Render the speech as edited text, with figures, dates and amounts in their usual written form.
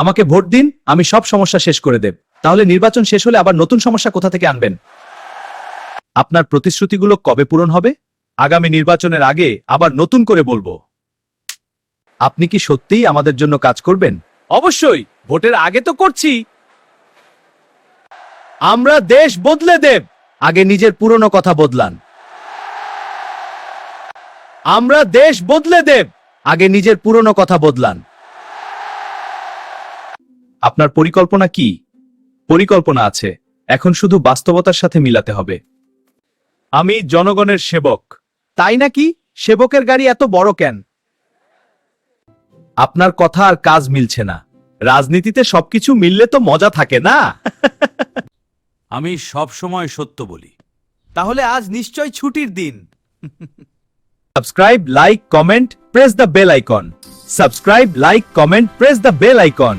আমাকে ভোট দিন, আমি সব সমস্যা শেষ করে দেব। তাহলে নির্বাচন শেষ হলে আবার নতুন সমস্যা কোথা থেকে আনবেন? আপনার প্রতিশ্রুতিগুলো কবে পূরণ হবে? আগামী নির্বাচনের আগে আবার নতুন করে বলবো। আপনি কি সত্যিই আমাদের জন্য কাজ করবেন? অবশ্যই, ভোটের আগে তো করছি। আমরা দেশ বদলে দেব। আগে নিজের পুরনো কথা বদলান। আমরা দেশ বদলে দেব। আগে নিজের পুরনো কথা বদলান। আপনার পরিকল্পনা কি? পরিকল্পনা আছে, এখন শুধু বাস্তবতার সাথে মিলাতে হবে। আমি জনগণের সেবক। তাই নাকি? সেবকের গাড়ি এত বড় কেন? আপনার কথা আর কাজ মিলছে না। রাজনীতিতে সবকিছু মিললে তো মজা থাকে না। আমি সব সময় সত্য বলি। তাহলে আজ নিশ্চয় ছুটির দিন। Subscribe, like, comment, press the bell icon. Subscribe, like, comment, press the bell icon.